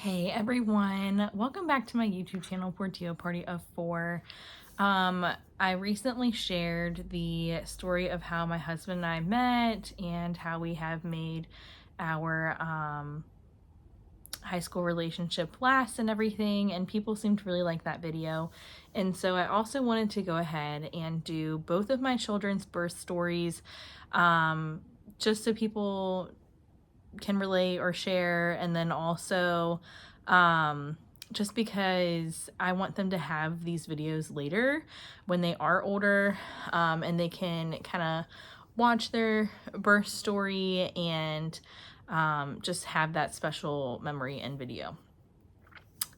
Hey everyone, welcome back to my YouTube channel, Portillo Party of Four. I recently shared the story of how my husband and I met and how we have made our high school relationship last and everything, and people seemed to really like that video. And so I also wanted to go ahead and do both of my children's birth stories, just so people can relate or share, and then also just because I want them to have these videos later when they are older, and they can kind of watch their birth story and just have that special memory and video.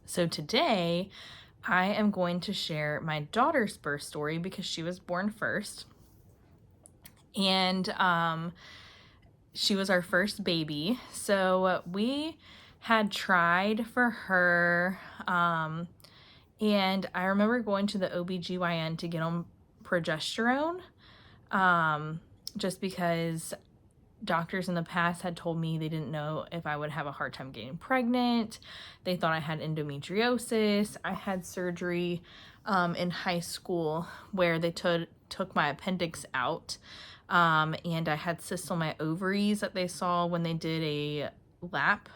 So today I am going to share my daughter's birth story because she was born first, and she was our first baby. So we had tried for her, and I remember going to the OBGYN to get on progesterone, just because doctors in the past had told me they didn't know if I would have a hard time getting pregnant. They thought I had endometriosis. I had surgery in high school where they took my appendix out, and I had cysts on my ovaries that they saw when they did a lap,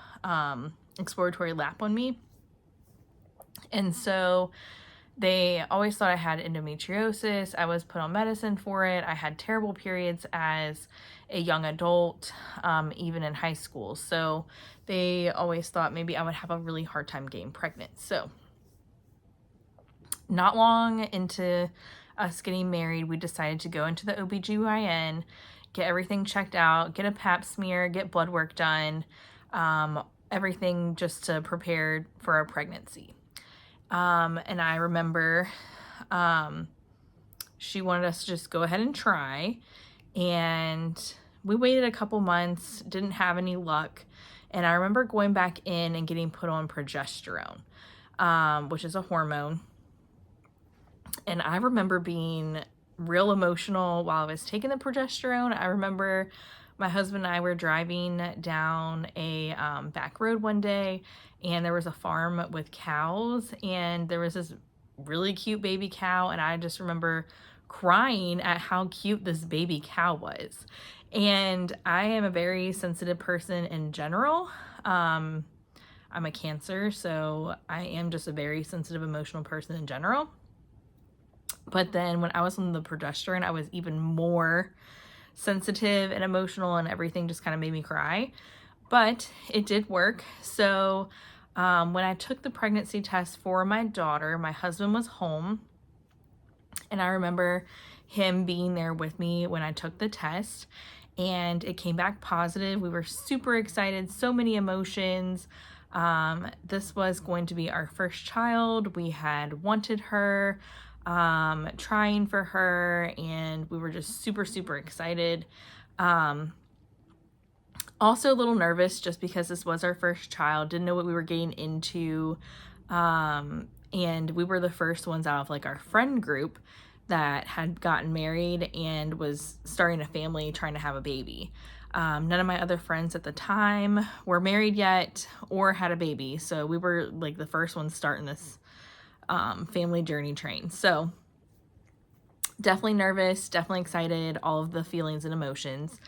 exploratory lap on me. And so they always thought I had endometriosis. I was put on medicine for it. I had terrible periods as a young adult, even in high school. So they always thought maybe I would have a really hard time getting pregnant. So not long into us getting married, we decided to go into the OBGYN, get everything checked out, get a pap smear, get blood work done, everything just to prepare for our pregnancy. And I remember she wanted us to just go ahead and try, and we waited a couple months, didn't have any luck, and I remember going back in and getting put on progesterone, which is a hormone. And I remember being real emotional while I was taking the progesterone. I remember my husband and I were driving down a back road one day, and there was a farm with cows, and there was this really cute baby cow, and I just remember crying at how cute this baby cow was. And I am a very sensitive person in general. I'm a Cancer, so I am just a very sensitive, emotional person in general. But then when I was on the progesterone, I was even more sensitive and emotional, and everything just kind of made me cry. But it did work. So when I took the pregnancy test for my daughter, my husband was home, and I remember him being there with me when I took the test, and it came back positive. We were super excited, so many emotions. This was going to be our first child. We had wanted her, trying for her, and we were just super excited. Also a little nervous just because this was our first child, didn't know what we were getting into, and we were the first ones out of like our friend group that had gotten married and was starting a family, trying to have a baby. None of my other friends at the time were married yet or had a baby, so we were like the first ones starting this family journey train. So definitely nervous, definitely excited, all of the feelings and emotions.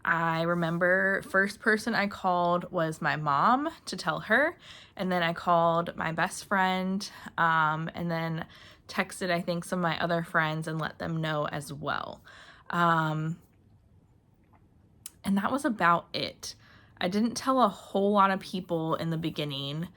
I remember first person I called was my mom to tell her, and then I called my best friend, and then texted I think some of my other friends and let them know as well. And that was about it. I didn't tell a whole lot of people in the beginning.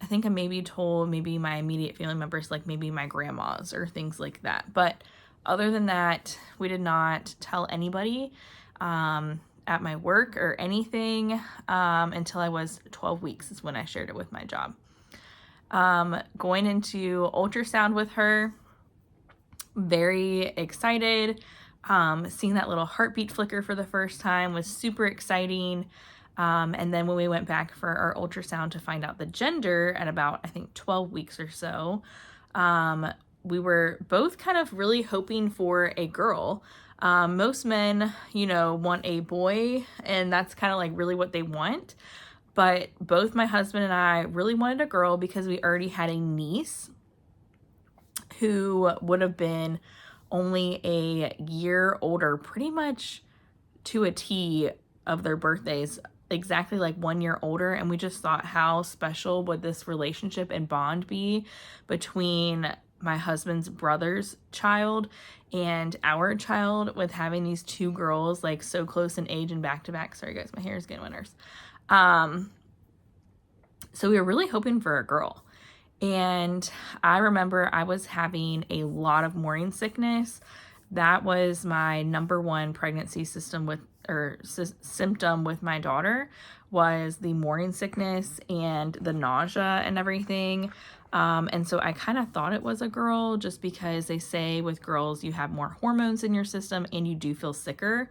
I think I maybe told maybe my immediate family members, like maybe my grandmas or things like that. But other than that, we did not tell anybody at my work or anything until I was 12 weeks is when I shared it with my job. Going into ultrasound with her, very excited. Seeing that little heartbeat flicker for the first time was super exciting. And then when we went back for our ultrasound to find out the gender at about, I think, 12 weeks or so, we were both kind of really hoping for a girl. Most men, want a boy, and that's kind of like really what they want. But both my husband and I really wanted a girl because we already had a niece who would have been only a year older, pretty much to a T of their birthdays, exactly like 1 year older. And we just thought, how special would this relationship and bond be between my husband's brother's child and our child, with having these two girls like so close in age and back to back. Sorry guys, my hair is getting winters. So we were really hoping for a girl. And I remember I was having a lot of morning sickness. That was my number one pregnancy symptom with my daughter, was the morning sickness and the nausea and everything. And so I kind of thought it was a girl, just because they say with girls you have more hormones in your system and you do feel sicker.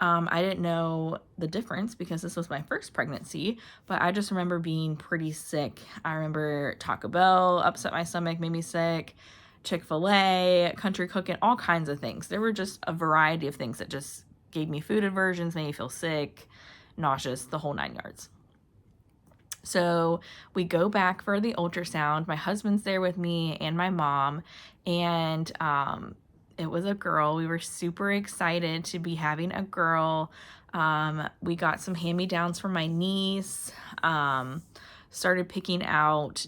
I didn't know the difference because this was my first pregnancy, but I just remember being pretty sick. I remember Taco Bell upset my stomach, made me sick, Chick-fil-A, country cooking, all kinds of things. There were just a variety of things that just gave me food aversions, made me feel sick, nauseous, the whole 9 yards. So we go back for the ultrasound. My husband's there with me and my mom, and it was a girl. We were super excited to be having a girl. We got some hand-me-downs from my niece, started picking out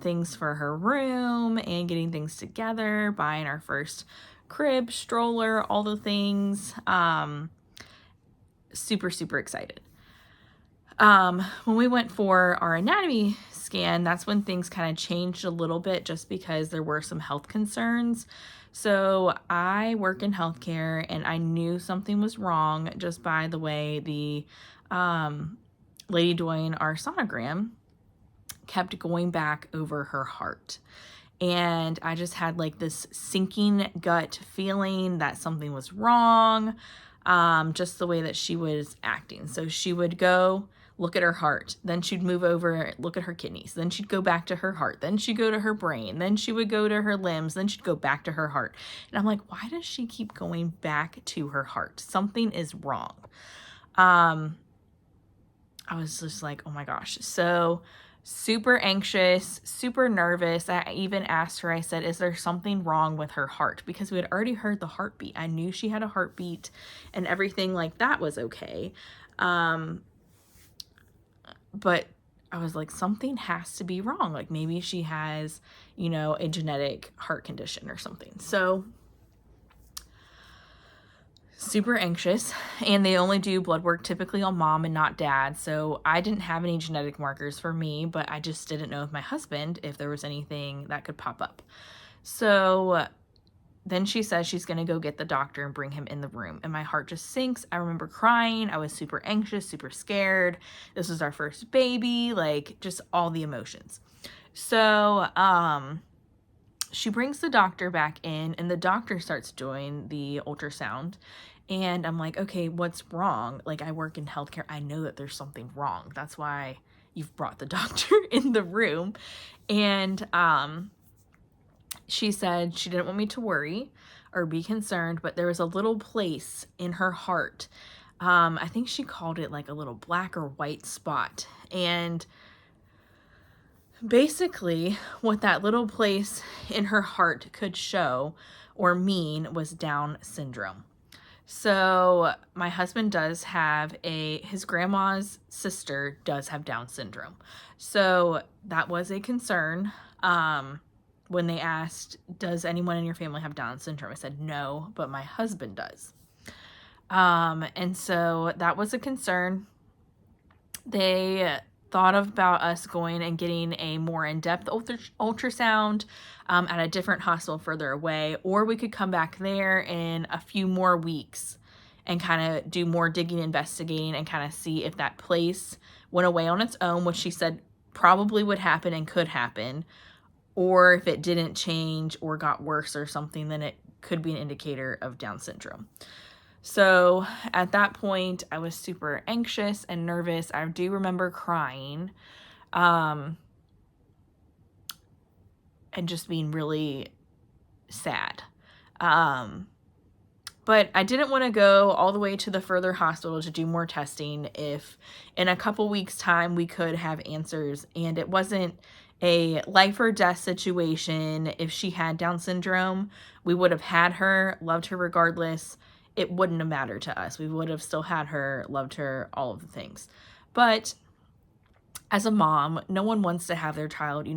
things for her room and getting things together, buying our first crib, stroller, all the things. Super, super excited. When we went for our anatomy scan, that's when things kind of changed a little bit, just because there were some health concerns. So I work in healthcare, and I knew something was wrong just by the way the lady doing our sonogram kept going back over her heart. And I just had like this sinking gut feeling that something was wrong, just the way that she was acting. So she would go look at her heart, then she'd move over, look at her kidneys, then she'd go back to her heart, then she'd go to her brain, then she would go to her limbs, then she'd go back to her heart. And I'm like, why does she keep going back to her heart? Something is wrong. I was just like, oh my gosh. So super anxious, super nervous. I even asked her, I said, is there something wrong with her heart? Because we had already heard the heartbeat. I knew she had a heartbeat and everything like that was okay. But I was like, something has to be wrong. Like maybe she has, a genetic heart condition or something. So super anxious, and they only do blood work typically on mom and not dad. So I didn't have any genetic markers for me, but I just didn't know with my husband if there was anything that could pop up. So then she says she's going to go get the doctor and bring him in the room. And my heart just sinks. I remember crying. I was super anxious, super scared. This was our first baby, like just all the emotions. So, she brings the doctor back in, and the doctor starts doing the ultrasound. And I'm like, okay, what's wrong? Like, I work in healthcare. I know that there's something wrong. That's why you've brought the doctor in the room. And, she said she didn't want me to worry or be concerned, but there was a little place in her heart. I think she called it like a little black or white spot. And basically what that little place in her heart could show or mean was Down syndrome. So my husband does have his grandma's sister does have Down syndrome. So that was a concern. When they asked, does anyone in your family have Down syndrome? I said, no, but my husband does. And so that was a concern. They thought about us going and getting a more in-depth ultrasound at a different hospital further away, or we could come back there in a few more weeks and kind of do more digging, investigating, and kind of see if that place went away on its own, which she said probably would happen and could happen, or if it didn't change or got worse or something, then it could be an indicator of Down syndrome. So at that point, I was super anxious and nervous. I do remember crying, and just being really sad. But I didn't want to go all the way to the further hospital to do more testing if in a couple weeks time we could have answers, and it wasn't a life or death situation. If she had Down syndrome, we would have had her, loved her regardless. It wouldn't have mattered to us. We would have still had her, loved her, all of the things. But as a mom, no one wants to have their child,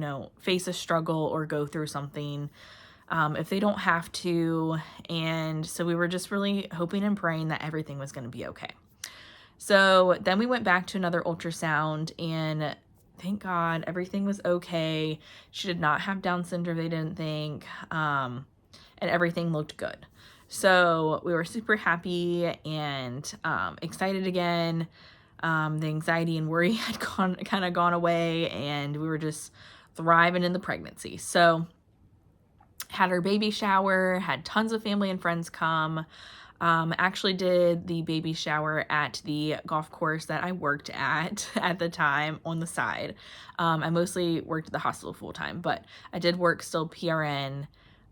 face a struggle or go through something if they don't have to. And so we were just really hoping and praying that everything was going to be okay. So then we went back to another ultrasound, and thank God everything was okay. She did not have Down syndrome, they didn't think, and everything looked good. So we were super happy and excited again. The anxiety and worry had kind of gone away, and we were just thriving in the pregnancy. So had our baby shower, had tons of family and friends come. Actually did the baby shower at the golf course that I worked at the time on the side. I mostly worked at the hospital full time, but I did work still PRN,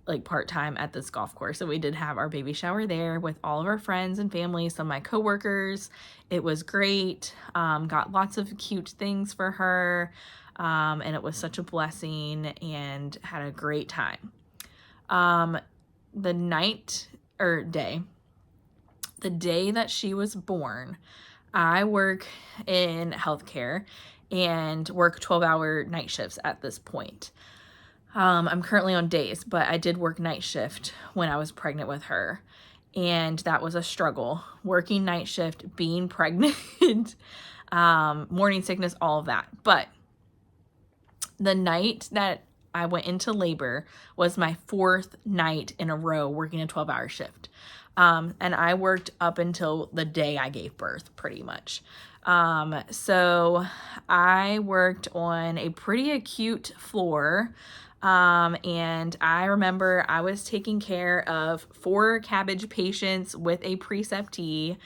like part-time at this golf course. So we did have our baby shower there with all of our friends and family, some of my coworkers. It was great. Got lots of cute things for her. And it was such a blessing, and had a great time. The day that she was born, I work in healthcare and work 12-hour night shifts at this point. I'm currently on days, but I did work night shift when I was pregnant with her, and that was a struggle. Working night shift, being pregnant, morning sickness, all of that. But the night that I went into labor was my 4th night in a row working a 12-hour shift. And I worked up until the day I gave birth, pretty much. So I worked on a pretty acute floor. And I remember I was taking care of 4 CABG patients with a preceptee.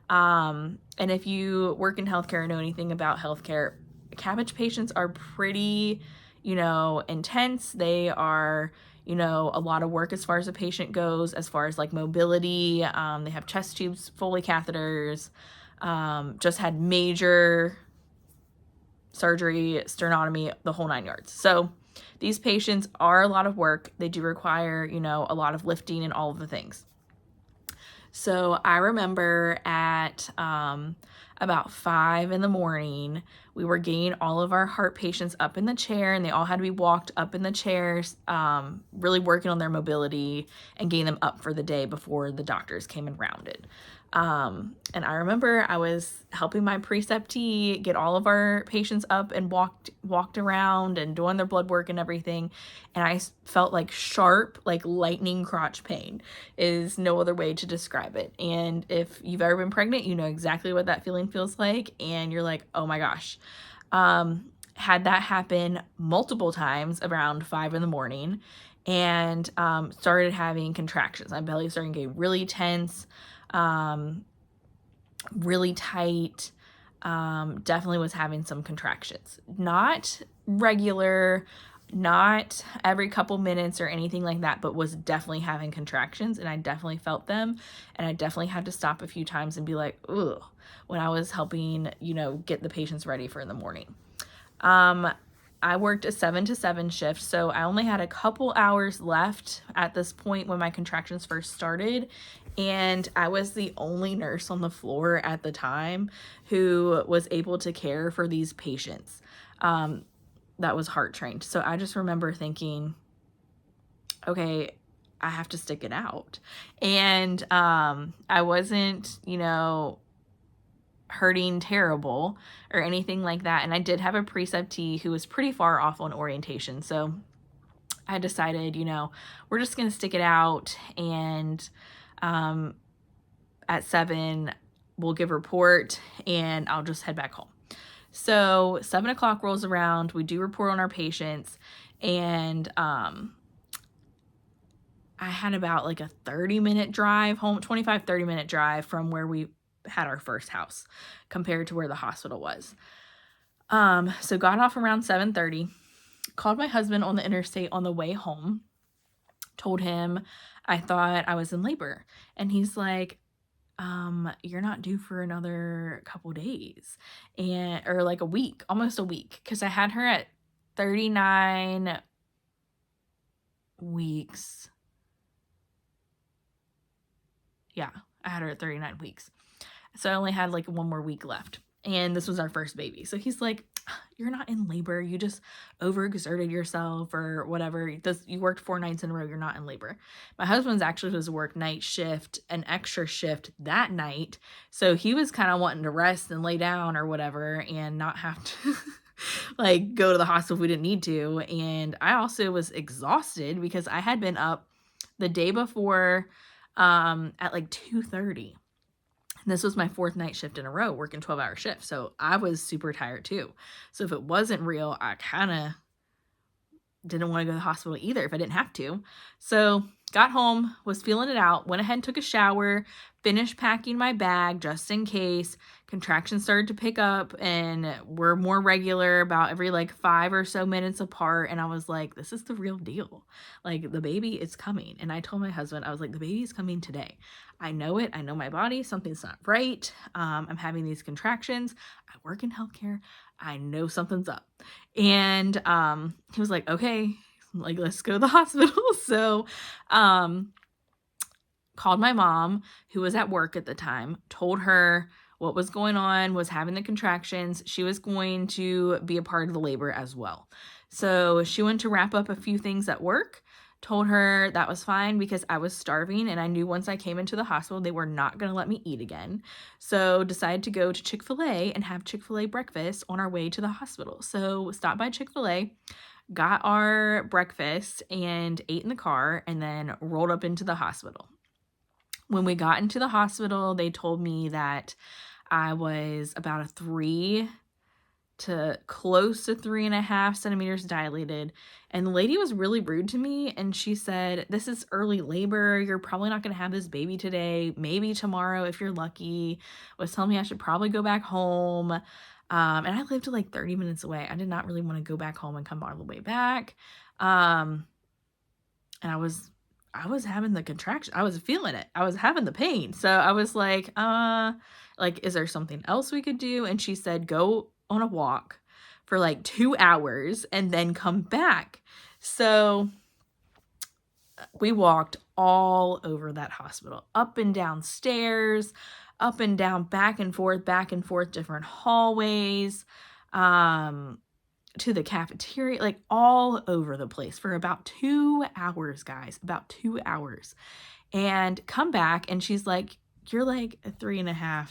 And if you work in healthcare or know anything about healthcare, CABG patients are pretty, intense. They are, a lot of work as far as the patient goes, as far as like mobility. They have chest tubes, Foley catheters, just had major surgery, sternotomy, the whole 9 yards. So these patients are a lot of work. They do require, a lot of lifting and all of the things. So I remember at about 5 a.m, we were getting all of our heart patients up in the chair, and they all had to be walked up in the chairs, really working on their mobility and getting them up for the day before the doctors came and rounded. And I remember I was helping my preceptee get all of our patients up and walked around and doing their blood work and everything. And I felt like sharp, like lightning crotch pain is no other way to describe it. And if you've ever been pregnant, you know exactly what that feeling feels like. And you're like, oh my gosh. Had that happen multiple times around 5 a.m, and started having contractions. My belly started getting really tense, really tight. Definitely was having some contractions. Not regular, not every couple minutes or anything like that, but was definitely having contractions, and I definitely felt them, and I definitely had to stop a few times and be like, ugh, when I was helping, get the patients ready for in the morning. I worked a 7 to 7 shift, so I only had a couple hours left at this point when my contractions first started, and I was the only nurse on the floor at the time who was able to care for these patients that was heart trained. So I just remember thinking, okay, I have to stick it out. And I wasn't, hurting terrible or anything like that. And I did have a preceptee who was pretty far off on orientation. So I decided, we're just going to stick it out. And at 7, we'll give a report and I'll just head back home. So 7 o'clock rolls around. We do report on our patients. And I had about like a 30-minute drive home, 30-minute drive from where we had our first house compared to where the hospital was. So got off around 7:30, called my husband on the interstate on the way home, Told him I thought I was in labor. And he's like, you're not due for another couple days, and or like a week, almost a week, because I had her at 39 weeks. Yeah, I had her at 39 weeks. So I only had like one more week left. And this was our first baby. So he's like, you're not in labor. You just overexerted yourself or whatever. You worked 4 nights in a row. You're not in labor. My husband's actually was work night shift, an extra shift that night. So he was kind of wanting to rest and lay down or whatever and not have to like go to the hospital if we didn't need to. And I also was exhausted because I had been up the day before at like 2:30. This was my 4th night shift in a row, working 12-hour shifts. So I was super tired too. So if it wasn't real, I kind of didn't want to go to the hospital either if I didn't have to. So got home, was feeling it out, went ahead and took a shower, finished packing my bag just in case. Contractions started to pick up and were more regular, about every like 5 or so minutes apart. And I was like, this is the real deal. Like, the baby is coming. And I told my husband, I was like, the baby is coming today. I know it. I know my body. Something's not right. I'm having these contractions. I work in healthcare. I know something's up. And he was like, okay, like, let's go to the hospital. So called my mom, who was at work at the time, told her what was going on, was having the contractions. She was going to be a part of the labor as well. So she went to wrap up a few things at work, told her that was fine because I was starving and I knew once I came into the hospital, they were not going to let me eat again. So decided to go to Chick-fil-A and have Chick-fil-A breakfast on our way to the hospital. So stopped by Chick-fil-A, got our breakfast and ate in the car, and then rolled up into the hospital. When we got into the hospital, they told me that I was about a 3 to close to 3.5 centimeters dilated. And the lady was really rude to me. And she said, this is early labor. You're probably not going to have this baby today. Maybe tomorrow if you're lucky. Was telling me I should probably go back home. And I lived like 30 minutes away. I did not really want to go back home and come all the way back. And I was having the contraction. I was feeling it. I was having the pain. So I was like, is there something else we could do? And she said, go on a walk for like 2 hours and then come back. So we walked all over that hospital, up and down stairs, up and down, back and forth, different hallways, to the cafeteria, like all over the place for about 2 hours, guys, about 2 hours. And come back, and she's like, you're like a 3.5